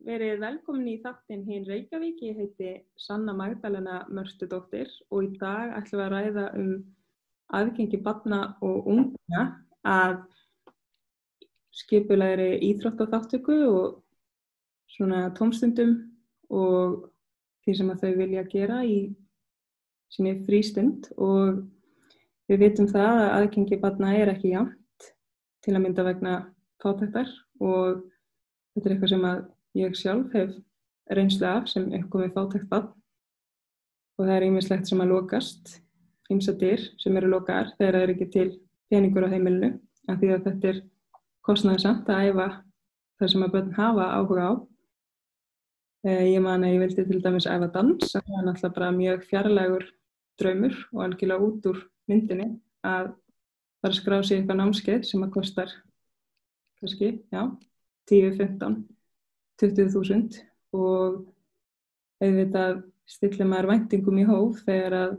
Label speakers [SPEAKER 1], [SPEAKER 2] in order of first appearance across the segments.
[SPEAKER 1] Verið velkomin í þáttinn Hin Reykjavík. Ég heiti Sanna Magdalena Mörtudóttir og í dag ætlum við að ræða aðgengi barna og ungmenna að skipulegri íþróttaþátttöku og svona tómstundum og því sem að þau vilja gera í sinni frístund. Og við vitum það að aðgengi barna ekki jafnt, til að mynda vegna fátæktar, og þetta eitthvað sem að ég sjálf hef reynslu af sem uppkomið fátækt barn, og það ýmislegt sem að lokast, ýmsar dyr sem eru lokaðar þegar það ekki til peningur á heimilinu, af því að þetta kostnaðarsamt að æfa það sem að börn hafa áhuga á. Ég man að ég vildi til dæmis æfa dans, það náttúrulega bara mjög fjarlægur draumur og algjörlega út úr myndinni að fara að skrá sig eitthvað námskeið sem að kostar kannski, 10, 15, 20.000 og auðvitað stillir maður væntingum í hóf þegar að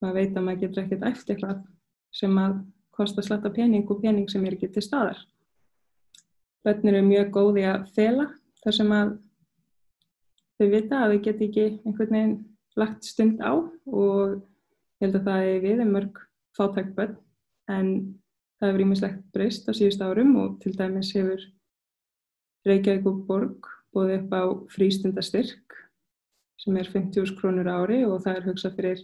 [SPEAKER 1] maður veit að maður getur ekkert æft eitthvað sem að kosta slatta pening og pening sem ekki til staðar. Börn eru mjög góð í að fela þar sem að þau vita að þau geti ekki einhvern veginn lagt stund á, og ég held að það við mörg fátæk börn, en það hefur ýmislegt breyst á síðustu árum og til dæmis hefur Reykjavíkurborg boðið upp á frístundastyrk sem 50.000 krónur á ári, og það hugsað fyrir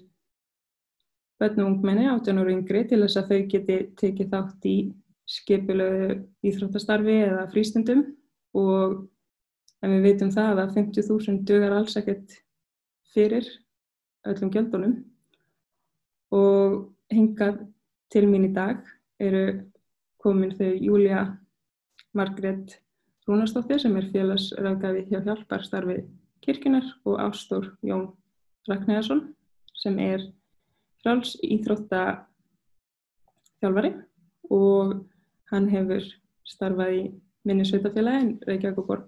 [SPEAKER 1] börn og ungmenni 18 ára og yngri til þess að þau geti tekið þátt í skipulögðu íþróttastarfi eða frístundum. Og en við vitum það að 50.000 dugar alls ekkert fyrir öllum gjöldunum, og hingað til mín í dag eru komin þau Júlía Margrét Rúnarsdóttir sem félagsráðgjafi hjá Hjálparstarfi kirkjunnar og Ástór Jón Ragnheiðarson sem frjáls íþróttaþjálfari, og hann hefur starfað í minni sveitarfélagi Reykjavíkurborg.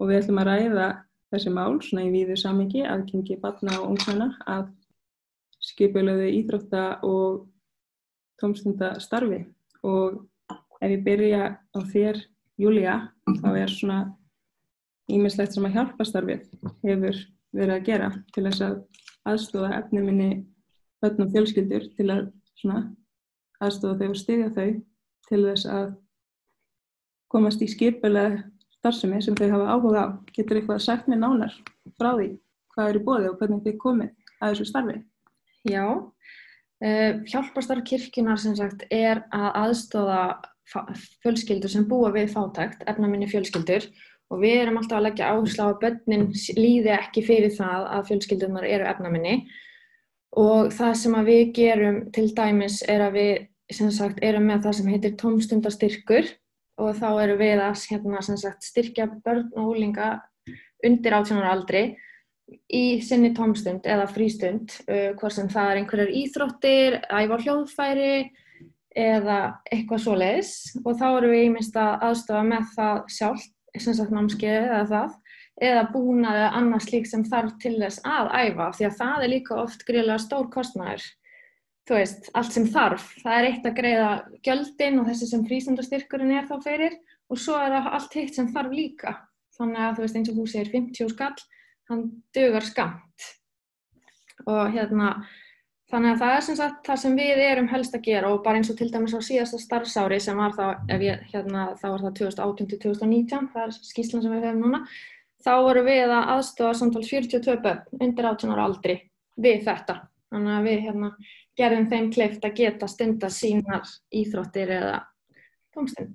[SPEAKER 1] Og við ætlum að ræða þessi mál svona í víðu samhengi, aðgengi barna og ungmenna að skipulögðu íþrótta- og tómstundastarfi. Og ef ég byrja á þér, Júlía, þá svona ýmislegt sem að Hjálparstarfið hefur verið að gera til þess að aðstoða efnuminni börn og fjölskyldur, til að svona aðstoða þau og styðja þau til þess að komast í skipulega starfsemi sem þau hafa áhuga á. Getur eitthvað sagt mér nánar frá því hvað í boði og hvernig þið komið að þessu starfi?
[SPEAKER 2] Já, Hjálparstarf kirkjunnar sem sagt að aðstoða fjölskyldur sem búa við fátækt, efnaminni fjölskyldur, og við erum alltaf að leggja áherslu á að börnin líði ekki fyrir það að fjölskyldurnar eru efnaminni. Og það sem að við gerum til dæmis að við sem sagt erum með það sem heitir tómstundastyrkur, og þá erum við að sem sagt styrkja börn og unglinga undir 18 ára aldri í sinni tómstund eða frístund, hvort sem það einhverjar íþróttir, æfa á hljóðfæri eða eitthvað svoleiðis, og þá erum við ýmist að aðstofa með það sjálft, sem sagt námskeið eða búnað eða annað slíkt sem þarf til þess að æfa, því að það líka oft gríðarlega stór kostnaður. Þú veist, allt sem þarf, það eitt að greiða gjöldin og þessi sem frístundastyrkurinn þá fyrir, og svo það allt hitt sem þarf líka. Þannig að þú veist, eins og þú segir 50 skall, hann dugar skammt. Og þannig að það sem sagt það sem við erum helst að gera, og bara eins og til dæmis á síðasta starfsári sem var þá, þá var það 2018 til 2019, það skýrslan sem við höfum núna, þá vorum við að aðstoða samtals 42 börn undir 18 ára aldri við þetta. Þannig að við gerðum þeim kleift að geta stunda sínar íþróttir eða tómstund.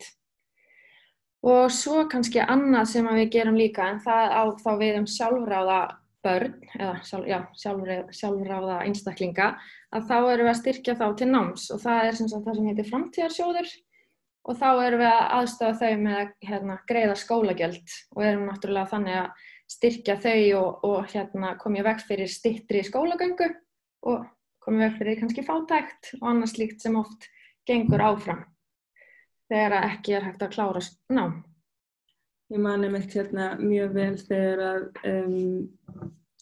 [SPEAKER 2] Og svo kannski annað sem við gerum líka, en það á þá við sjálfráða börn, eða sjálfráða einstaklinga, að þá erum við að styrkja þá til náms, og það sem sagt það sem heitir framtíðarsjóður, og þá erum við að aðstofa þau með að greiða skólagjöld, og erum náttúrulega þannig að styrkja þau og koma í veg fyrir styttri skólagöngu og koma í veg fyrir kannski fátækt og annað slíkt sem oft gengur áfram þegar ekki hægt að klára nám.
[SPEAKER 1] Ég man einmitt mjög vel þegar að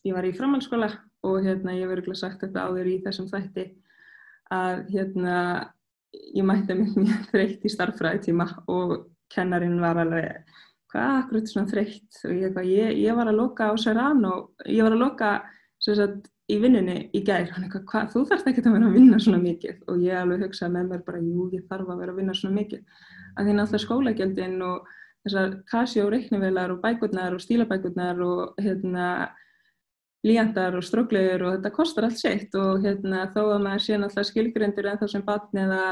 [SPEAKER 1] ég var í framhaldsskóla, og ég hef örugglega sagt þetta áður í þessum þætti að ég mætti mig mjög þreytt í stærðfræðitíma, og kennarinn var alveg hvað akkur þetta svona þreytt og ég var að loka á Serrano, ég var að loka sem sagt í vinnunni í gær, hann eitthvað, hvað, þú þarft ekki að vera að vinna svona mikið og ég alveg hugsaði með mér bara, jú, ég þarf að vera að vinna svona mikið, að því náttúrulega skólagjöldin og þessar Casio reiknivélar og bækurnar og stílabækurnar og blýantar og stróklegur og þetta kostar allt sitt og þó að maður sé náttúrulega skilgreindur ennþá sem barn eða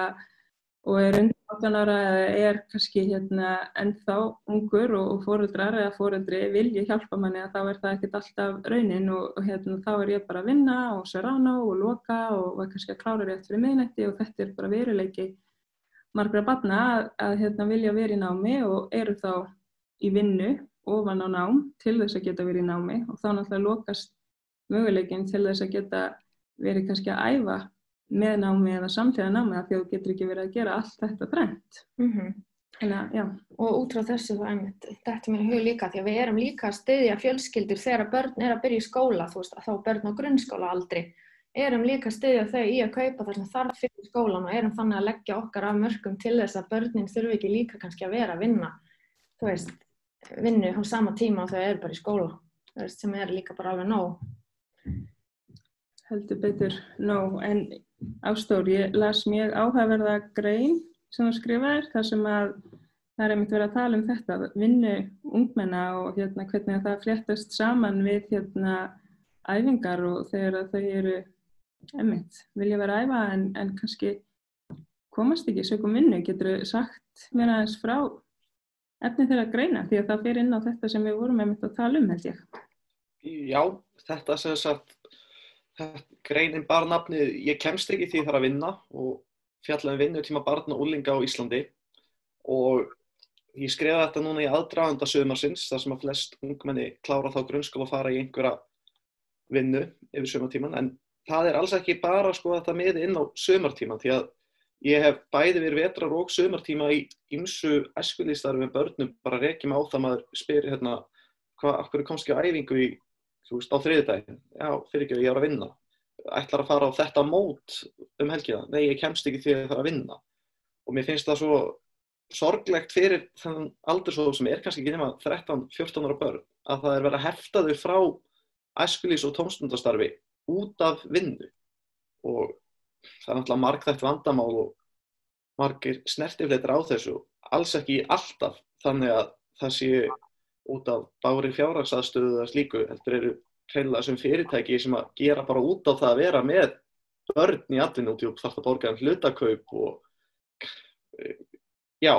[SPEAKER 1] og undir 18 ára eða kannski ennþá ungur og foreldrar eða foreldri vilji hjálpa manni að þá það ekkert alltaf raunin og þá ég bara að vinna og Serrano og loka og var kannski að klára rétt fyrir miðnætti og þetta bara veruleiki margra barna að vilja vera í námi og eru þá í vinnu ofan á nám til þess að geta verið í námi og þá náttúrulega lokast möguleikin til þess að geta verið kannski að æfa með námi eða samtíða námi að því að þú getur ekki verið að gera allt þetta þrennt. Já.
[SPEAKER 2] Og út frá þessu þetta mér í hug líka því að við erum líka að styðja fjölskyldur þegar börn að byrja í skóla, þú veist, að þá börn á grunnskóla aldrei, erum líka að styðja þau í að kaupa það sem þarf fyrir skólan og erum þannig að leggja okkar af mörkum til þess að börnin þurfi ekki líka kannski að vera að vinna, þú veist, vinnu á sama tíma og þau eru bara í skóla, þú veist, sem líka bara alveg nóg.
[SPEAKER 1] Heldur betur nóg, en Ástór, ég las mjög áhugaverða grein sem þú skrifaðir, þar sem að það einmitt verið að tala þetta, vinnu ungmenna og hvernig það fléttast saman við æfingar og þegar þau eru einmitt, vilja vera að æfa en kannski komast ekki sökum vinnu, geturðu sagt mér aðeins frá efni þeirra greina, því að það fer inn á þetta sem við vorum einmitt að tala held ég.
[SPEAKER 3] Já, þetta sem sagt greinin bar nafnið Ég kemst ekki því ég þarf að vinna og fjalla vinnutíma barna og unglinga á Íslandi og ég skrifaði þetta núna í aðdraganda sumarsins þar sem að flest ungmenni klára þá grunnskóla og fara í einhverja vinnu yfir sumartíman en það alls ekki bara þetta miði inn á sumartíman því að ég hef bæði verið vetrar og sumartíma í ýmsu æskulýðsstarfi með börnum bara rekjum á það maður spyr af hverju komst ekki á æfingu þú veist, á þriðjudaginn, já, fyrirgefðu, ég var að vinna. Ætlar að fara á þetta mót helgina? Nei, ég kemst ekki því að það að vinna. Og mér finnst það svo sorglegt fyrir þennan aldurshóp sem kannski ekki nema 13-14 ára börn, að það verið að hefta þau frá æskulýðs- og tómstundastarfi út af vinnu. Og það náttúrulega margþætt vandamál og margir snertifleitir á þessu, alls ekki alltaf, þannig að það sé út af bári fjárhagsaðstöðu eða slíku, heldur eru hreinlega sem fyrirtæki sem að gera bara út á það að vera með börn í atvinnu og þarf að borga hlutakaup og já,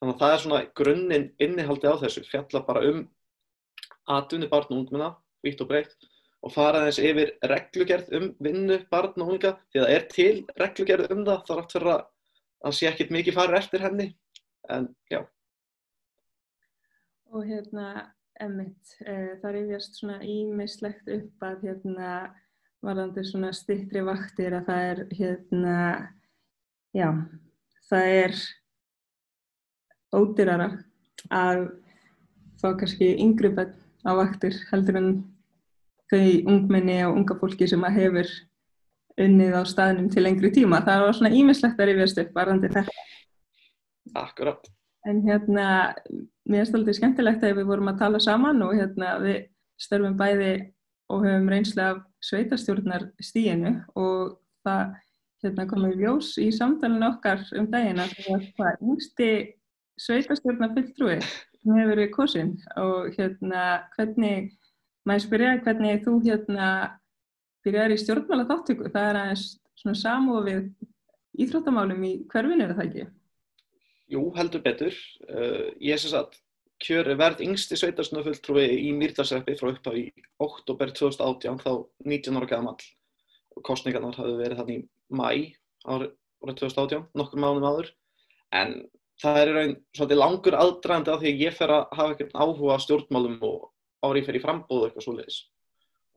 [SPEAKER 3] þannig að það svona grunninn innihaldið á þessu, fjalla bara atvinnu barna og ungmenna, vítt og breitt og fara þess yfir reglugerð vinnu barna og unglinga, því það til reglugerð það, þrátt fyrir að sé ekkert mikið farið eftir henni, en já.
[SPEAKER 1] Og einmitt, það rifjast svona ýmislegt upp að varðandi svona styttri vaktir að það já, það ódýrara að fá kannski yngri börn á vaktir heldur en þau ungmenni og unga fólki sem að hefur unnið á staðnum til lengri tíma. Það var svona ýmislegt að rifjast upp varðandi þetta.
[SPEAKER 3] Akkurat.
[SPEAKER 1] En mér finnst aldrei skemmtilegt að við vorum að tala saman og við störfum bæði og höfum reynslu af sveitarstjórnarstiginu og það kom í ljós í samtalinu okkar daginn að það yngsti sveitarstjórnarfulltrúi sem hefur verið kosinn og hvernig, maður spyrja hvernig þú byrjar í stjórnmálaþátttöku, það aðeins svona samofið íþróttamálum í hverfinu það ekki?
[SPEAKER 3] Jú, heldur betur. Ég sem sagt verð yngsti sveitarstjórnarfulltrúi í Mýrdalshreppi frá upphafi í október 2018, þá 19 ára gamall. Kosningarnar hafði verið þannig í maí árið 2018, nokkur mánuðum áður. En það í raun svolítið langur aðdragandi af því að ég fer að hafa ekkert áhuga á stjórnmálum og árið fer í framboð og eitthvað svoleiðis.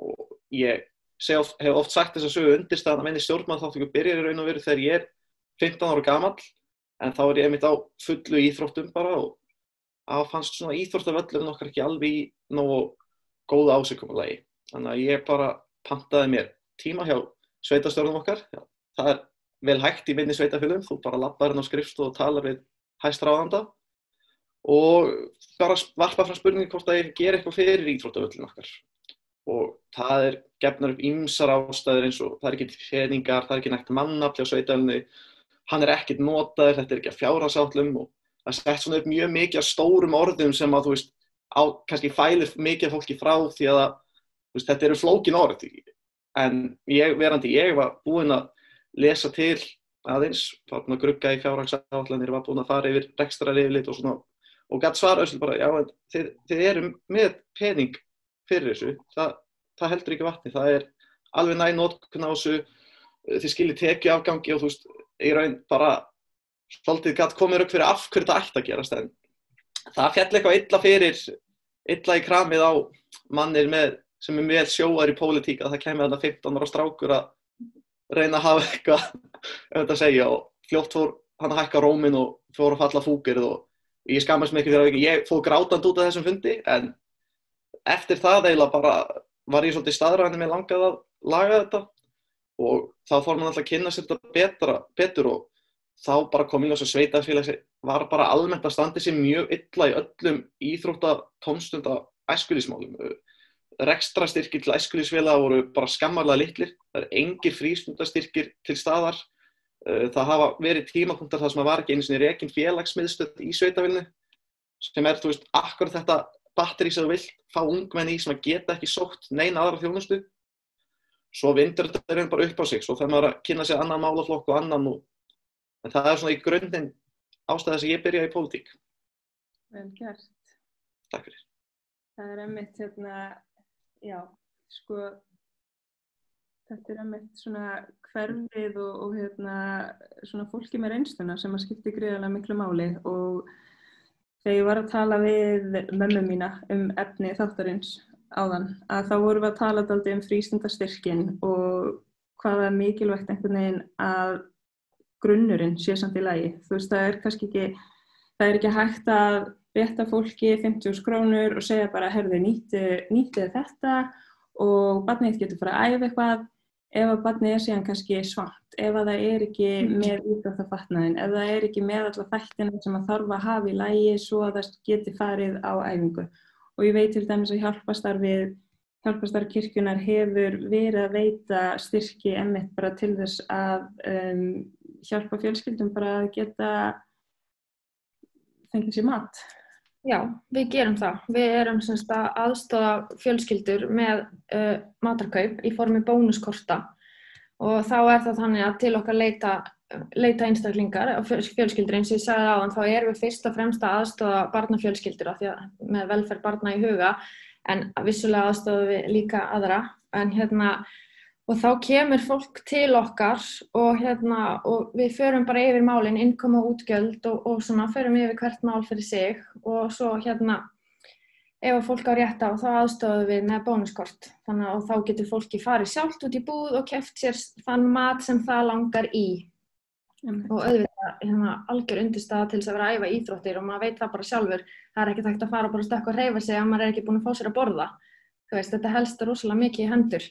[SPEAKER 3] Og ég hef oft sagt þess að sögu undirstaðan að minni stjórnmálaþátttöku byrjar í raun og veru þegar ég 15 ára gamall. En þá ég einmitt á fullu íþróttum bara og það fannst svona íþróttavöllurinn okkar ekki alveg í nógu góðu ásigkomulagi. Þannig að ég bara pantaði mér tíma hjá sveitarstjórnum okkar. Það vel hægt í minni sveitarfélögum, þú bara labbar inn á skrifstofu og talar við hæstráðanda. og bara varpa fram spurningu hvort að ég gera eitthvað fyrir íþróttavöllin okkar. Og það gefnar upp ýmsar ástæður eins og það ekki peningar, það ekki nægt mannafl hjá sveitarfélaginu, hann ekkert notaður, þetta ekki að fjárhagsáætlun og það sett svona upp mjög mikið af stórum orðum sem að þú veist kannski fælir mikið fólki frá því að þú veist, þetta eru flókin orð. En ég var búinn að lesa til aðeins, að grugga í fjárhagsáætlanir, var búinn að fara yfir rekstraryfirlit og svona og gat svara bara, já, þið eru með pening fyrir þessu, það heldur ekki vatni, það alveg næg notkun á þessu, þið skiljið tekjuafgangi og þú veist, í raun bara svolítið gat komið rögg fyrir af hverju þetta ætti að gerast, en það féll eitthvað illa í kramið á mannir sem vel sjóar í pólitík að það kemur þarna 15 ára strákur að reyna að hafa eitthvað að segja og fljótt fór hann að hækka róminn og fór að falla fúkirð og ég skammast mig ekki fyrir að ég fór grátandi út af þessum fundi, en eftir það eiginlega bara var ég svolítið staðræðandi mér langaði að laga þetta og þá fór maður alltaf að kynna sér þetta betur og þá bara kom í ljós að sveitarfélag var bara almennt að standa sig mjög illa í öllum íþrótta, tómstunda, æskulýðsmálum. Rekstrarstyrkir til æskulýðsfélaga voru bara skammarlega litlir, það engir frístundastyrkir til staðar. Það hafa verið tímapunktar þar sem var ekki einu sinni rekin félagsmiðstöð í sveitarfélaginu sem þú veist, akkurat þetta batteri sem þú vilt fá ungmenni í sem að geta ekki sótt neina aðra þjónustu. Svo vindur þetta bara upp á sig, svo þegar maður að kynna sér annan málaflokk og annan en það svona í grunninn ástæða sem ég byrjaði í pólitík.
[SPEAKER 1] Vel gert.
[SPEAKER 3] Takk fyrir.
[SPEAKER 1] Það einmitt já, sko, þetta einmitt svona hverfið og svona fólki með reynsluna sem að skipti gríðarlega miklu máli og þegar ég var að tala við mömmu mína efni þáttarins áðan, að þá vorum við að tala dálítið frístundastyrkinn og hvað mikilvægt einhvern veginn að grunnurinn sé samt í lagi. Þú veist, það ekki hægt að rétta fólki 50.000 krónur og segja bara, heyrðu, nýttu þetta og barnið getur fara að æfa eitthvað ef að barnið síðan kannski svangt, ef að það ekki með íþróttafatnaðinn, ef það ekki með alla þættina sem að þarf að hafa í lagi svo að það geti farið á æfingu. Og ég veit til dæmis að hjálparstarf kirkjunnar hefur verið að veita styrki einmitt bara til þess að hjálpa fjölskyldum bara að geta fengið sér mat.
[SPEAKER 2] Já, við gerum það. Við erum semst að aðstoða fjölskyldur með matarkaup í formi bónuskorta og þá það þannig að til okkar leita einstaklingar og fjölskyldur eins og ég sagði áðan, þá erum við fyrst og fremst að aðstoða barnafjölskyldur af því að með velferð barna í huga en vissulega aðstoðum við líka aðra og þá kemur fólk til okkar og við förum bara yfir málin, innkoma og útgjöld og svona förum yfir hvert mál fyrir sig og svo ef fólk á rétt á þá aðstofum við með bónuskort þannig að þá getur fólki farið sjálft út í búð og keypt sér þann mat sem það langar í og auðvitað algjör undirstaða til þess að vera að æfa íþróttir og maður veit það bara sjálfur, það ekki hægt að fara bara stökk og hreyfa sig ef maður ekki búin að fá sér að borða. Þú veist, þetta helst rosalega mikið í hendur.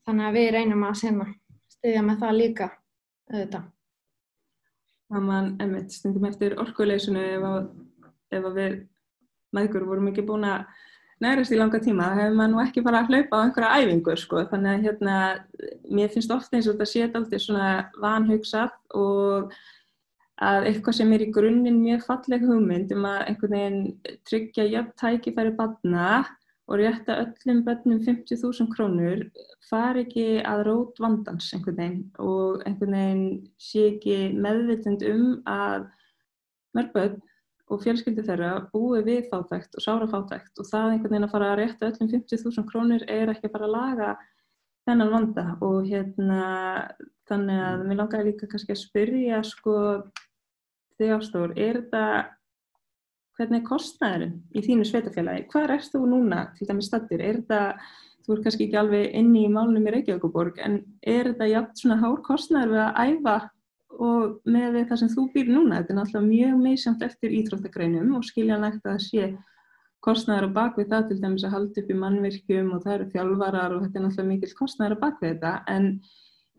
[SPEAKER 2] Þannig að við reynum að styðja með það líka auðvitað.
[SPEAKER 1] Það man einmitt stundum eftir orkuleysinu ef við mæðgur vorum ekki búin að nærast í langa tíma, þá hefur maður nú ekki bara að hlaupa á einhverja æfingu, sko. Þannig að mér finnst ofta eins og þetta sé dálítið svona vanhugsað og að eitthvað sem í grunninn mjög falleg hugmynd að einhvern veginn tryggja jöfn tækifæri barna og rétta öllum börnum 50.000 krónur fari ekki að rót vandans einhvern veginn og einhvern veginn sé ekki meðvitund að mörg börn og fjölskyldur þeirra búi við fátækt og sárafátækt og það einhvern veginn að fara að rétta öllum 50.000 krónur ekki að fara að laga þennan vanda og þannig að mér langaði líka kannski að spyrja sko þig Ásþór, hvernig kostnaðurinn í þínu sveitarfélagi? Hvar ert þú núna til dæmis staddur? Þú ert kannski ekki alveg inni í málunum í Reykjavíkurborg en þetta jafn svona hár kostnaður við að æfa og með það sem þú býr núna? Þetta náttúrulega mjög misjafnt eftir íþróttagreinum og skiljanlegt að það sé kostnaður á bak við það til dæmis að halda upp í mannvirkjum og það eru þjálfarar og þetta náttúrulega mikill kostnaður á bak við þetta en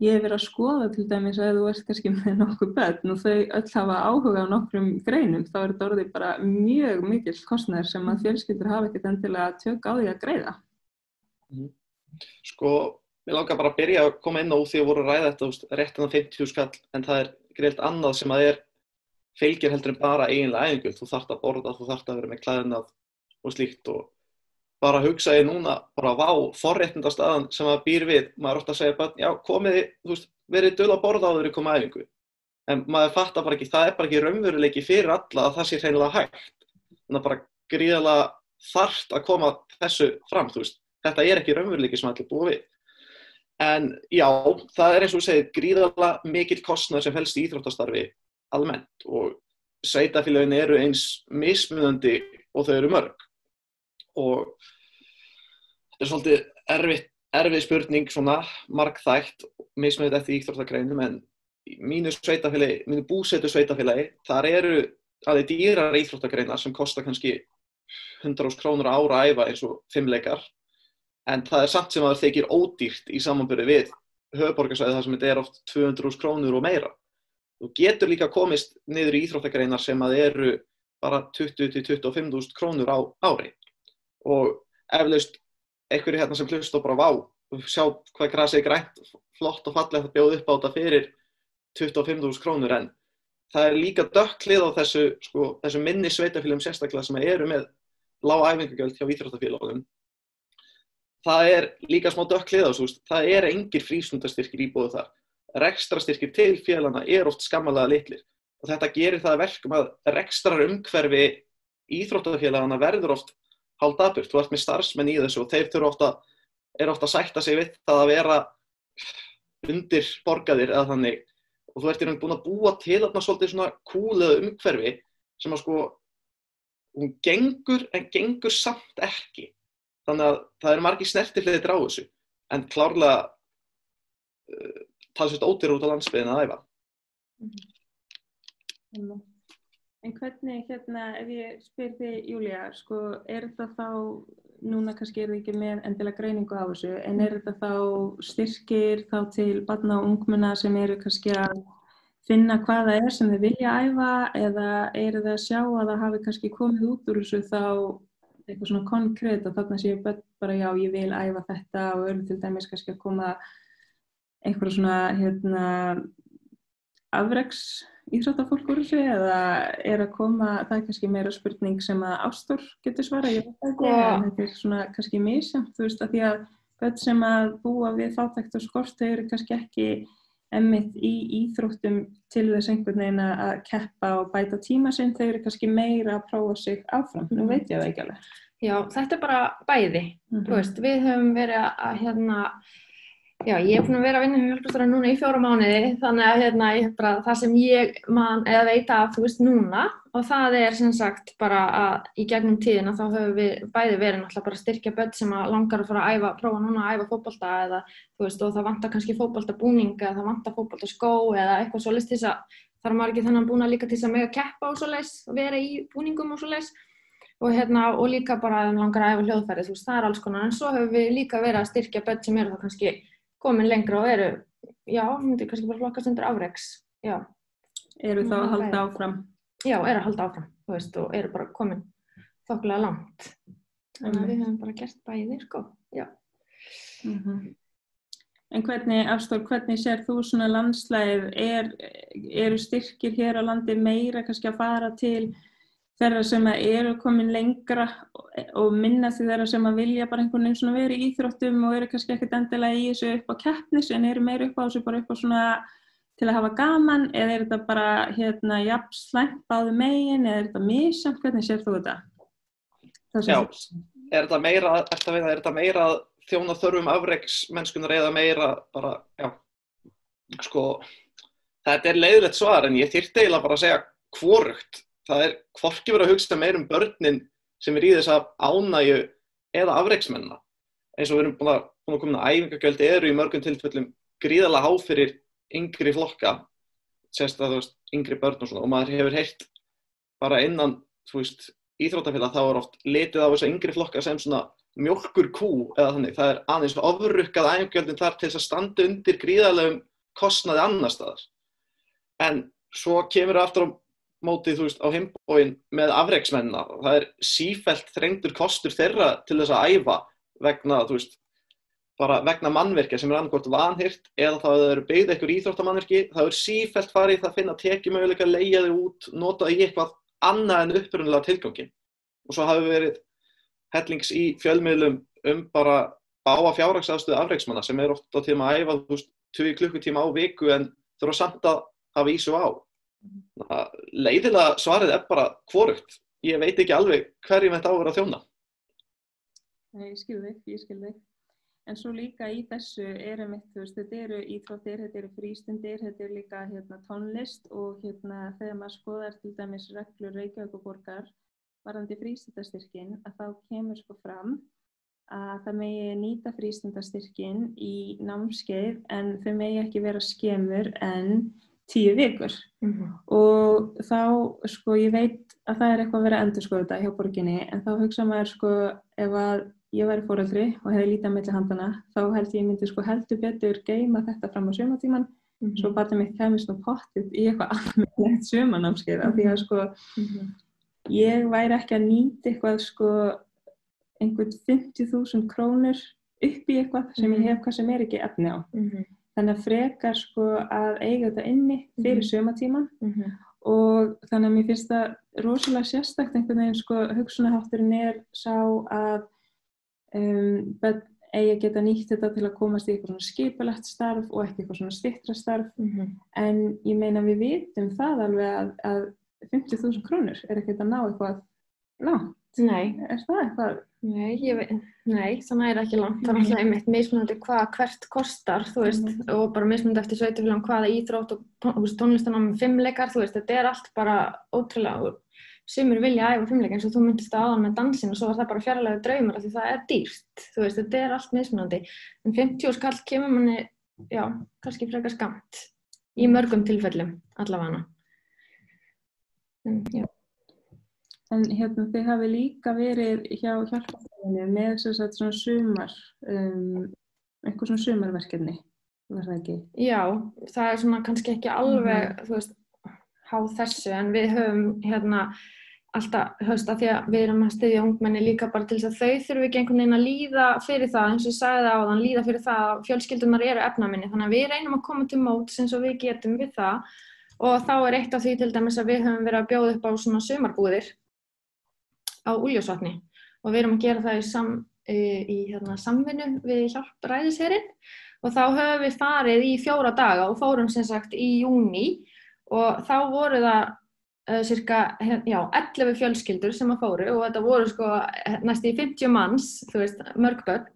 [SPEAKER 1] ég hef verið að skoða til dæmis að þú ert kannski með nokkuð börn og þau öll hafa áhuga á nokkrum greinum, þá þetta orðið bara mjög mikill kostnaður sem að fjölskyldur hafa ekkert endilega tök á því að greiða.
[SPEAKER 3] Sko, mér langar bara að byrja að koma inn á því að voru að ræða þetta, réttan 50.000 skall, en það greitt annað sem að fylgir heldur en bara eiginlega æfingu. Þú þarft að borða, þú þarft að vera með klæðnað og slíkt og bara hugsa ég núna, bara forréttindastaðan sem maður býr við, maður ofta að segja bara, já, komiði, verið dul að borða áður í koma æfingu. En maður fattar bara ekki, það bara ekki raunveruleiki fyrir alla að það sé hreinlega hægt. Þannig að bara gríðarlega þarft að koma þessu fram, Þetta ekki raunveruleiki sem allir búa við. En já, það eins og þú segir, gríðarlega mikill kostnaður sem helst í íþróttastarfi almennt og sveitarfélögin eru eins mismunandi og þau eru mörg. Og þetta svolítið erfið spurning, svona margþætt, mismunandi eftir íþróttagreinum, en í mínu búsetu sveitarfélagi, þar eru aðeins dýrar íþróttagreinar sem kosta kannski 100.000 krónur á ára að æfa eins og 5 leikar. En það samt sem að það þykir ódýrt í samanburði við höfuðborgarsvæðið þar sem þetta oft 200.000 krónur og meira. Þú getur líka komist niður í íþróttagreinar sem að eru bara 20.000–25.000 krónur á ári. Og eflaust einhverju hérna sem hlusta og bara sjá hvað grasið grænt, flott og fallegt að bjóða upp á þetta fyrir 25.000 krónur, en það líka dökk hlið á þessu minni sveitarfélögum sérstaklega sem eru með lág æfingagjöld hjá íþróttafélögum. Það líka smá dökk hlið á þessu, það engir frístundastyrkir í boði þar. Rekstrarstyrkir til félagana oft skammarlega litlir og þetta gerir það að verkum að rekstrarumhverfi íþróttafélagana verður oft hálfdapurt. Þú ert með starfsmenn í þessu og þeir þurfa oft að sætta sig við það að vera undir borgaðir eða þannig, og þú ert í raun búin að búa til þarna svolítið svona kúluðu umhverfi sem að hún gengur en gengur samt ekki. Þannig að það margir snertifleiðir á þessu, en klárlega talsvert ódýrara út á landsbyggðinni að æfa.
[SPEAKER 1] En hvernig, ef ég spyr þig, Júlía, þetta þá, núna kannski þið ekki með endilega greiningu á þessu, en þetta þá styrkir þá til barna og ungmenna sem eru kannski að finna hvað það sem þið vilja æfa, eða þið að sjá að það hafi kannski komið út úr þessu þá eitthvað svona konkrétt og þarna séu börn bara já, ég vil æfa þetta og eru til dæmis kannski að koma einhverja svona afreks íþróttafólk úr þessu, eða að koma, það kannski meira spurning sem að Ástór getur svarað, ég veit ekki, en þetta svona kannski misjafnt, að því að börn sem að búa við fátækt og skort, þau eru kannski ekki einmitt í íþróttum til þess einhvern veginn að keppa og bæta tíma sinn, þau eru kannski meira að prófa sig áfram, nú veit ég það ekki alveg.
[SPEAKER 2] Já, þetta bara bæði, við höfum verið að já, ég búin að vera að vinna hjá hjálparstarfi núna í 4 mánuði, þannig að það sem ég man eða veit af, núna, og það sem sagt bara að í gegnum tíðina þá höfum við bæði verið náttúrulega bara að styrkja börn sem að langar að fara að prófa núna að æfa fótbolta eða og það vantar kannski fótboltabúning eða það vantar fótboltaskó eða eitthvað svoleiðis til þess að þarf maður ekki þennan búna líka til þess að mega keppa og svoleiðis og vera í búningum og svoleiðis og líka bara langar að æfa hljóðfæri, það alls konar, en svo höfum við líka verið að styrkja börn sem eru þá kannski komin lengra og eru, já, myndi kannski bara flokkast undir afreks, já.
[SPEAKER 1] Eru þá að halda áfram?
[SPEAKER 2] Já, eru að halda áfram, og eru bara komin þokkalega langt. Þannig að við höfum bara gert bæði, já.
[SPEAKER 1] En hvernig, Ástór, hvernig sér þú svona landslagið, eru styrkir hér á landi meira kannski að fara til þeirra sem eru komin lengra og minna því þeirra sem vilja bara einhvern veginn svona vera í íþróttum og eru kannski ekkert endilega í þessu upp á keppnis en eru meira upp á þessu bara upp á svona til að hafa gaman, eða þetta bara jafn slæmt báðu megin, eða þetta misjafnt, hvernig sér þú þetta?
[SPEAKER 3] Já, er þetta meira að þjóna þörfum afreksmennskunnar eða meira bara, já, þetta leiðilegt svar en ég þyrfti eiginlega bara að segja hvorugt. Það hvorki verið að hugsa meira börnin sem í þessa ánægju eða afreksmennina. Eins og við erum búin að koma að æfingagjöld eru í mörgum tilfellum gríðarlega há fyrir yngri flokka, sérstaklega yngri börn og svona, og maður hefur heyrt bara innan íþróttafélag þá oft litið á þessa yngri flokka sem svona mjólkurkú eða þannig, það aðeins ofrukkað æfingagjöldin þar til þess að standa undir gríðarlegum kostnaði annars staðar. En svo kemur aftur á móti, þú veist, á hinn með afreksmennina. Það sífellt þrengdur kostur þeirra til þess að æfa vegna, þú veist, bara vegna mannvirkja sem annarkvort vanhirt eða það eru byggð einhver íþróttamannvirki, það sífellt farið það að finna tekjumöguleika, leigja þau út, nota í eitthvað annað en upprunalega tilganginn. Og svo hafi verið hellings í fjölmiðlum bara bága fjárhagsaðstöðu afreksmanna sem oft á tíma að æfa, þú veist, 20 klukkutíma á viku en þurfa samt að hafa ísu á. Leiðilega svarið bara hvorugt. Ég veit ekki alveg hverjum þetta á að vera að þjóna.
[SPEAKER 1] Nei, ég skil þig. En svo líka í þessu einmitt, þú veist, þetta eru íþróttir, þetta eru frístundir, þetta eru líka tónlist og þegar maður skoðar til dæmis reglur Reykjavíkurborgar varðandi frístundastyrkinn, að þá kemur fram að það megi nýta frístundastyrkinn í námskeið en þau megi ekki vera skemur en 10 vikur. Og þá, ég veit að það eitthvað verið að endurskoða þetta hjá borginni, en þá hugsa maður, ef að ég væri foreldri og hefði lítið á milli handana, þá held ég myndi heldur betur geyma þetta fram á sumartímann, svo barnið mitt kæmist pottið í eitthvað almennilegt sumarnámskeið, af því að ég væri ekki að nýta eitthvað einhvern 50.000 krónur upp í eitthvað sem ég hef hvað sem ekki efni á. Þannig að frekar að eiga þetta inni fyrir sumartímann og þannig að mér finnst það rosalega sérstakt einhvern veginn hugsunarhátturinn sá að börn eigi að geta nýtt þetta til að komast í eitthvað svona skipulagt starf og ekki eitthvað svona styttra starf. En ég meina við vitum það alveg að 50.000 krónur ekkert að ná eitthvað langt.
[SPEAKER 2] Nei.
[SPEAKER 1] Það eitthvað?
[SPEAKER 2] Nei, það ekki langt. Það alltaf einmitt mismunandi hvað hvert kostar, þú veist, og bara mismunandi eftir sveitarfélögum hvaða íþrótt og tónlistarnám, fimleikar, þú veist, þetta allt bara ótrúlega. Sumir vilja æfa fimleika eins og þú myndist áðan með dansinn og svo var það bara fjarlægur draumur af því það dýrt, þú veist, þetta allt mismunandi. En 50 skall kemur manni, kannski frekar skamt í mörgum tilfellum, allavega.
[SPEAKER 1] En þið hafi líka verið hjá Hjálparstofnuninni með svona sumar, eitthvað svona sumarverkefni, var það ekki? Já,
[SPEAKER 2] það svona kannski ekki alveg, þú veist, há þessu, en við höfum alltaf, þú veist, að því að við erum að styðja ungmenni líka bara til þess að þau þurfi ekki einhvern veginn að líða fyrir það, eins og ég sagði það áðan, líða fyrir það að fjölskyldunar eru efnaminni, þannig að við reynum að koma til móts eins og við getum við það og þá eitt af því til dæmis að við höfum verið að bjóða upp á svona sumarbúðir á Úlfarsvatni og við erum að gera það í samvinnu við Hjálpræðisherinn og þá höfum við farið í 4 daga og fórum sem sagt í júní og þá voru það cirka 11 fjölskyldur sem að fóru og þetta voru næstu í 50 manns, þú veist, mörg börn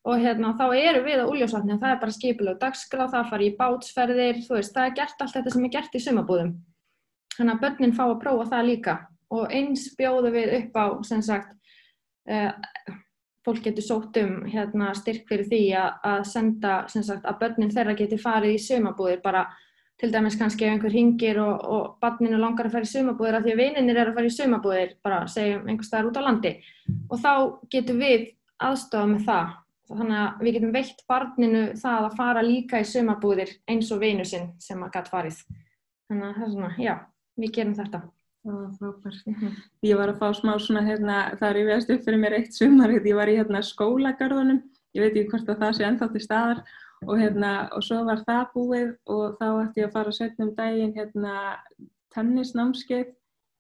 [SPEAKER 2] og þá erum við á Úlfarsvatni og það bara skipuleg dagskrá, það fari í bátsferðir, þú veist, það gert allt þetta sem gert í sumarbúðum. Þannig að börnin fá að prófa það líka og eins bjóðum við upp á, sem sagt, fólk getur sótt styrk fyrir því að senda, sem sagt, að börnin þeirra geti farið í sumarbúðir bara til dæmis kannski ef einhver hringir og barninu langar að fara í sumarbúðir af því að vinirnir eru að fara í sumarbúðir, bara segjum einhvers staðar út á landi og þá getum við aðstoða með það. Þannig að við getum veitt barninu það að fara líka í sumarbúðir eins og vinur sinn sem að gat farið. Þannig að það svona, við gerum þetta.
[SPEAKER 1] Frábært. Ég var að fá smá svona, það rifjast upp fyrir mér eitt sumar, ég var í skólagarðunum, ég veit ekki hvort að það sé ennþá til staðar og svo var það búið og þá ætti ég að fara seinna daginn tennisnámskeið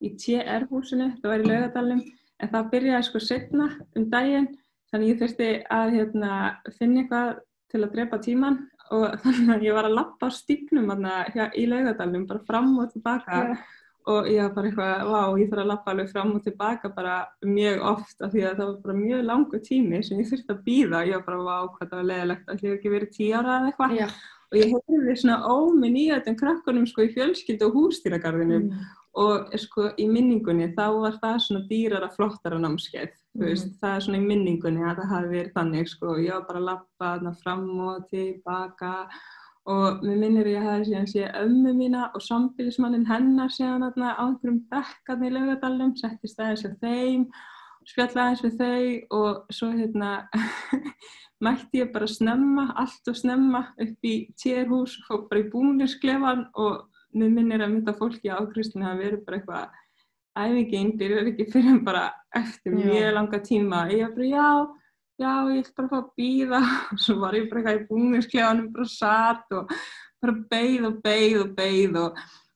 [SPEAKER 1] í TR-húsinu, það var í Laugardalnum, en það byrjaði seinna daginn, þannig ég þurfti að finna eitthvað til að drepa tímann og þannig að ég var að labba á stígnum í Laugardalnum, bara fram og tilbaka. Og ég var bara eitthvað, ég þarf að labba alveg fram og tilbaka bara mjög oft af því að það var bara mjög langur tími sem ég þurfti að bíða. Ég var bara, hvað það var leiðilegt, að ég hef ekki verið 10 ára eða eitthvað. Og ég heyrði svona óminn í öllum krökkunum í fjölskyldu og húsdýragarðinum. Og í minningunni þá var það svona dýrara, flottara námskeið. Þú veist, það svona í minningunni að það hafi verið þannig. Ég var bara að labba fram og tilbaka. Og mér minnir ég hafi síðan séð ömmu mína og sambýlismanninn hennar síðan á einhverjum bekkarni í Laugardalnum, settist aðeins hjá þeim spjalla aðeins við þau og svo mætti ég bara snemma, allt og snemma upp í térhús og bara í búningsklefan og mér minnir að mynda fólki á afgreiðslunni að vera bara eitthvað æfingin byrjar ekki fyrir en bara eftir mjög langa tíma. Ég bara já, ég ætla bara að fá að bíða og svo var ég bara eitthvað í búningsklefanum bara satt og bara beið og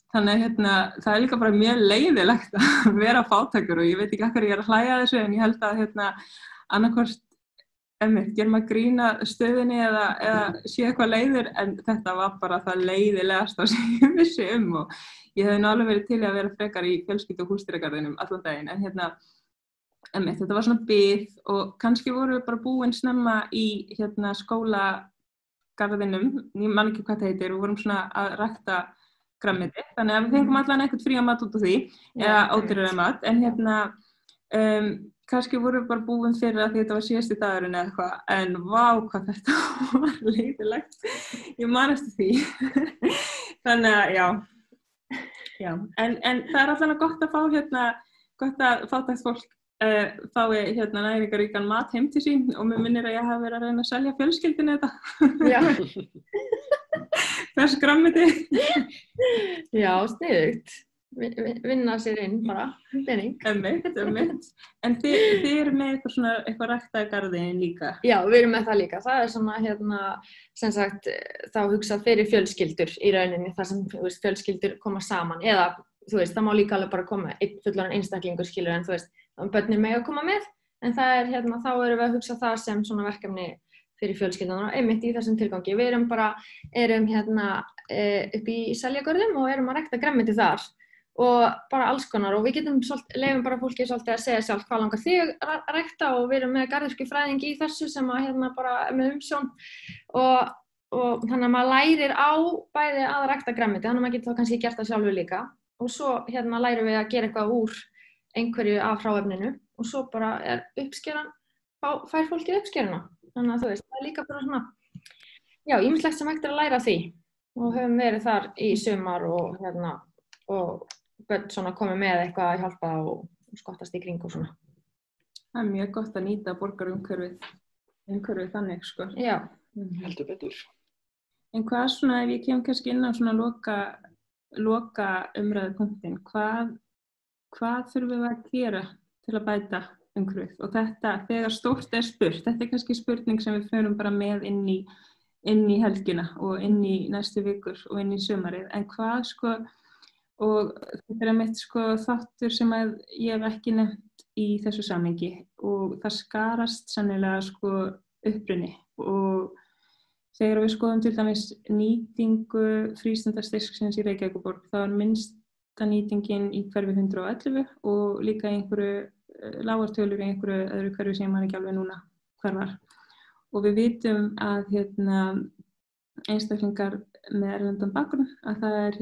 [SPEAKER 1] þannig það er líka bara mjög leiðilegt að vera fátækur og ég veit ekki af hverju ég er að hlæja þessu en ég held að annarkvort gerum að grína stöðinni eða sé eitthvað leiður en þetta var bara það leiðilegasta sem ég vissi og ég hefði alveg verið til að vera frekar í fjölskyldu- og húsdýragarðinum allan daginn en þetta var svona bið og kannski voru við bara búin snemma í skólagarðinum, ég man ekki hvað það heitir, við vorum svona að rækta grænmeti, þannig að við fengum allan eitthvað fría mat út af því, eða ódýrari mat, en kannski voru við bara búin fyrir að því þetta var síðasti dagurinn eða eitthvað, en vá hvað þetta var leiðilegt, ég man eftir því, þannig að já, en það er alltaf gott að fá gott að fátækt fólk fái næringaríkan mat heim til sín og mér minnir að ég hafi verið að reyna að selja fjölskyldunni þetta.
[SPEAKER 2] Já.
[SPEAKER 1] Fersk grænmeti.
[SPEAKER 2] Já, sniðugt. Vinna sér inn bara, pening.
[SPEAKER 1] Einmitt. En þið eru með eitthvað ræktað í garðinn líka?
[SPEAKER 2] Já, við erum með það líka. Það er svona, sem sagt, þá hugsað fyrir fjölskyldur í rauninni, þar sem fjölskyldur koma saman. Eða, það má líka alveg bara koma einn fullorðinn einstaklingur skilur en börnin mega koma með. En það er, þá erum við að hugsa það sem svona verkefni fyrir fjölskyldunar og einmitt í þessum tilgangi. Við erum upp í Seljagörðum og erum að rækta grænmeti þar. Og bara alls konar og við leyfum bara fólki svolítið að segja sjálf hvað langar þig að rækta og við erum með garðyrkjufræðing í þessu sem að bara með umsjón og þannig að maður lærir á bæði að rækta grænmeti, þannig að maður getur þá kannski gert það sjálfur líka og svo lærum við að gera eitthvað úr einhverju af hráefninu og svo bara er uppskeran, fær fólkið uppskeruna, þannig að það er líka bara svona, ýmislegt sem hægt er að læra því og höfum verið þar í sumar og börn svona komið með eitthvað að hjálpa og skottast í kring og svona.
[SPEAKER 1] Það er mjög gott að nýta borgarumhverfið þannig, sko.
[SPEAKER 2] Já.
[SPEAKER 3] Heldur betur.
[SPEAKER 1] En hvað svona, ef ég kem kannski inn á svona loka umræðupunktinn, hvað þurfum við að gera til að bæta umhverfið? Og þetta, þegar stórt spurt, þetta er kannski spurning sem við förum bara með inn í helgina og inn í næstu vikur og inn í sumarið, en hvað og þetta er mitt þáttur sem að ég hef ekki nefnt í þessu samhengi og það skarast sannilega uppruni og þegar við skoðum til dæmis nýtingu frístundastyrksins í Reykjavíkurborg þá er minnsta nýtingin í hverfi 111 og líka í einhverju lágartölur í einhverju öðru hverfi sem man ekki alveg núna hvar var og við vitum að einstaklingar með erlendan bakgrunn að það er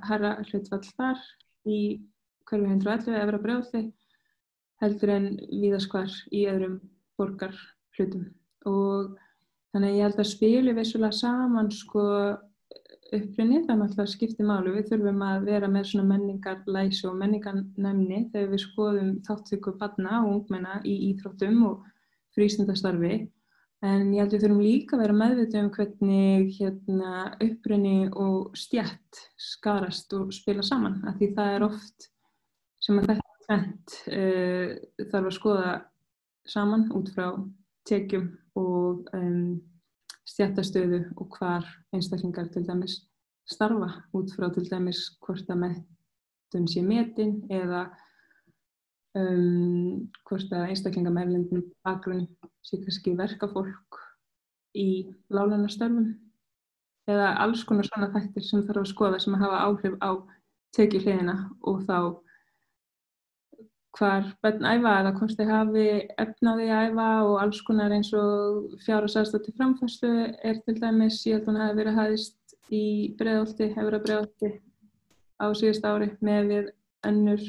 [SPEAKER 1] hærra hlutfall þar í hverfi 111 Efra Breiðholti heldur en víðast hvar í öðrum borgarhlutum og þannig að ég held að spili vissulega saman uppruni, það er náttúrulega skiptir máli, við þurfum að vera með svona menningarlæsi og menningarnæmni þegar við skoðum þátttöku barna og ungmenna í íþróttum og frístundastarfi. En ég held við þurfum líka að vera meðvituð hvernig uppruni og stétt skarast og spila saman. Af því það er oft sem að þetta tvennt þarf að skoða saman út frá tekjum og stéttastöðu og hvar einstaklingar til dæmis starfa út frá til dæmis hvort að menntun sé metin eða hvort að einstaklingar með erlendum bakgrunn sé kannski verkafólk í láglaunastörfum eða alls konar svona þættir sem þarf að skoða sem hafa áhrif á tekjuhliðina og þá hvar börn æfa eða hvort þeir hafi efni á því að æfa og alls konar eins og fjárhagsaðstoð til framfærslu er til dæmis, ég held að hún hafi verið hæðist í Breiðholti, Efra Breiðholti á síðasta ári með við önnur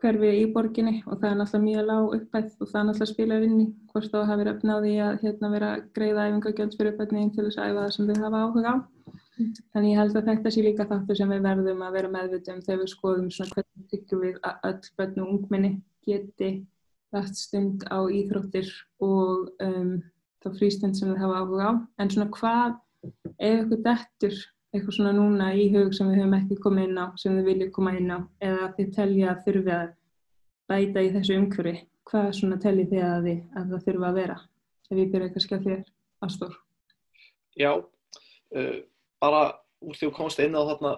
[SPEAKER 1] hverfi í borginni og það er náttúrulega mjög lág upphæð og það er náttúrulega spilar inn í hvort þá hafi efni á því að vera að greiða æfingagjöld fyrir börnin til þess að æfa það sem þau hafa áhuga á. Þannig ég held að þetta sé líka þáttur sem við verðum að vera meðvituð þegar við skoðum svona hvernig tryggjum við að öll börn og ungmenni geti stund á íþróttir og þá frístund sem þið hafa áhuga á. En svona hvað, ef ykkur dettur eitthvað svona núna í hug sem við höfum ekki komið inn á, sem þið viljið koma inn á, eða þið telja að þurfi að bæta í þessu umhverfi, hvað svona teljið þið að það þurfa að vera? Ef ég byrja kannski að þér, Ástþór.
[SPEAKER 3] Já, bara úr því þú komst inn á þarna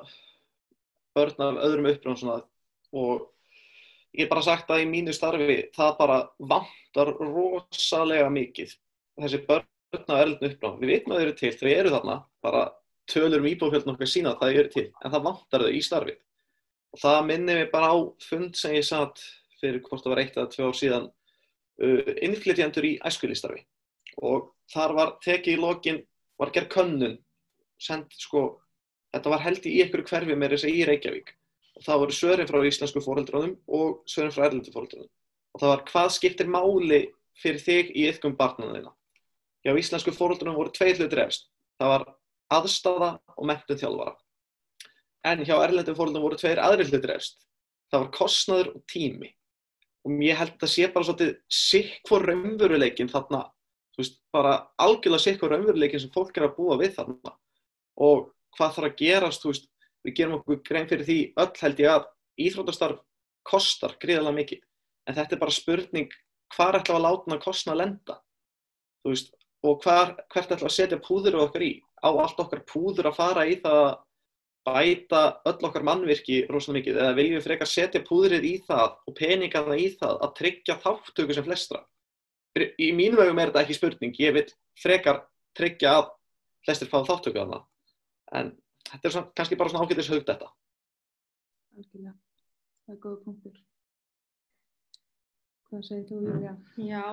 [SPEAKER 3] börn af öðrum uppruna svona, og ég hef bara sagt að í mínu starfi það bara vantar rosalega mikið. Þessi börn af erlendum uppruna, við vitum að þau eru til, þau eru þarna, bara tölur íbúafjöldum okkar sína að það eru til, en það vantar þau í starfið. Og það minnir mig bara á fund sem ég satt fyrir hvort það var 1 eða 2 ár síðan, innflytjendur í æskulýðsstarfi. Og þar var tekið í lokin, var gerð könnun, þetta var held í einhverju hverfi meira þess að í Reykjavík. Og það voru svörin frá íslensku foreldrunum og svörin frá erlendu foreldrunum. Og það var hvað skiptir máli fyrir þig í iðkun barnanna þína. Hjá íslensku foreldrunum voru 2 hlutir efst. Það var aðstaða og menntun þjálfara. En hjá erlendum foreldrum voru 2 aðrir hlutir efst. Það var kostnaður og tími. Og ég held að sé bara svolítið sitthvor raunveruleikinn þarna, bara algjörlega sitthvor raunveruleikinn sem fólk að búa við þarna. Og hvað þarf að gerast, við gerum okkur grein fyrir því öll held ég að íþróttastarf kostar gríðarlega mikið. En þetta bara spurning, hvar ætlum við að láta hana kostna að lenda? Og hvert ætlum við að setja púður okkar í? Á allt okkar púður að fara í það að bæta öll okkar mannvirki rosalega mikið, eða viljum við frekar setja púðrið í það og peningana í það að tryggja þáttöku sem flestra? Í mínum augum þetta ekki spurning, ég vil frekar tryggja að flestir fá þáttöku þarna. En þetta kannski bara svona ágætis hugdetta.
[SPEAKER 1] Algjörlega, það góða punktur. Hvað segir þú, Júlía?
[SPEAKER 2] Já,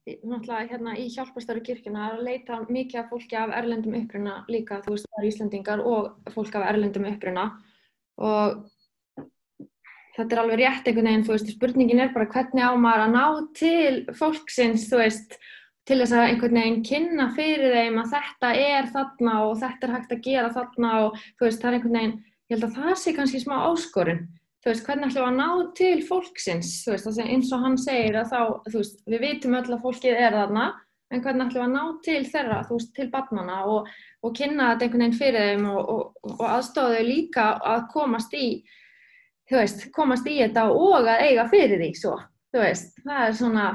[SPEAKER 2] náttúrulega í hjálparstarfi kirkjunnar að leita mikið af fólki af erlendum uppruna líka, það eru Íslendingar og fólk af erlendum uppruna. Og þetta alveg rétt einhvern veginn, spurningin bara hvernig á maður að ná til fólksins, til þess að einhvern veginn kynna fyrir þeim að þetta þarna og þetta hægt að gera þarna og það einhvern veginn, ég held að það sé kannski smá áskorun. Hvernig ætlum við að ná til fólksins, eins og hann segir að þá, við vitum öll að fólkið þarna, en hvernig ætlum við að ná til þeirra, til barnanna og kynna þetta einhvern veginn fyrir þeim og aðstoða þau líka að komast í þetta og að eiga fyrir því, svo, það svona,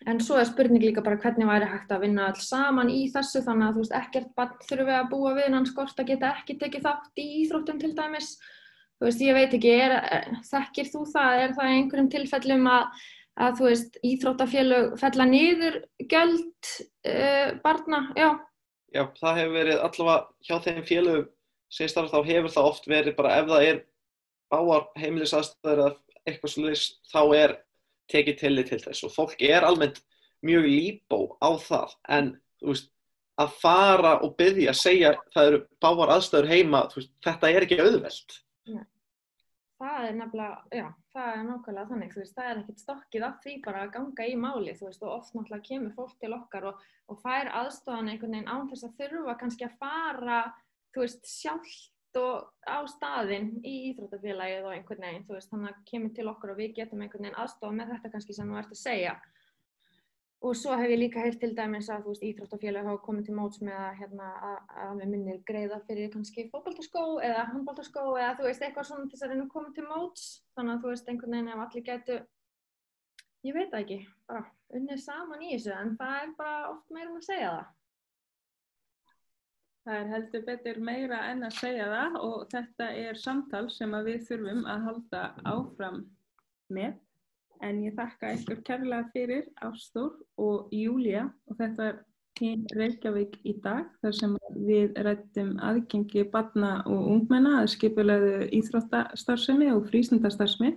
[SPEAKER 2] en svo spurning líka bara hvernig væri hægt að vinna öll saman í þessu, þannig að ekkert barn þurfi að búa við hann skort að geta ekki tekið þátt í íþróttum til dæmis. Ég veit ekki, þekkir þú það, það í einhverjum tilfellum að íþróttafélög fella niður gjöld barna, já?
[SPEAKER 3] Já, það hefur verið allavega hjá þeim félögum sem starfa þá hefur það oft verið bara ef það bágar heimilisaðstæður eða eitthvað svoleiðis, þá tekið tillit til þess og fólk almennt mjög líbó á það, en að fara og biðja að segja það eru bágar aðstæður heima, þetta ekki auðvelt.
[SPEAKER 2] Það nefnilega, já, það nákvæmlega þannig, það ekkert stokkið af því bara að ganga í máli, og oft náttúrulega kemur fólk til okkar og fær aðstofan einhvern veginn án þess að þurfa kannski að fara, sjálft og á staðinn í íþróttafélagið og einhvern veginn, þannig að kemur til okkar og við getum einhvern veginn aðstofa með þetta kannski sem þú ert að segja. Og svo hef ég líka heyrt til dæmis að íþróttafélög hafa komið til móts með að við minnir greiða fyrir kannski fótboltaskó eða handboltaskó eða eitthvað svona til þess að reyna að koma til móts. Þannig að einhvern veginn ef allir gætu, ég veit það ekki, bara unnið saman í þessu, en það bara oft meira að segja það.
[SPEAKER 1] Það heldur betur meira en að segja það og þetta samtal sem við þurfum að halda áfram með. En ég þakka ykkur kærlega fyrir, Ástþór og Júlía, og þetta Hin Reykjavík í dag, þar sem við ræddum aðgengi barna og ungmenna að skipulagðu íþróttastarfsemi og frístundastarfsemi.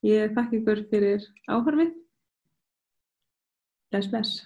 [SPEAKER 1] Ég þakka ykkur fyrir áhorfið. Bless, bless.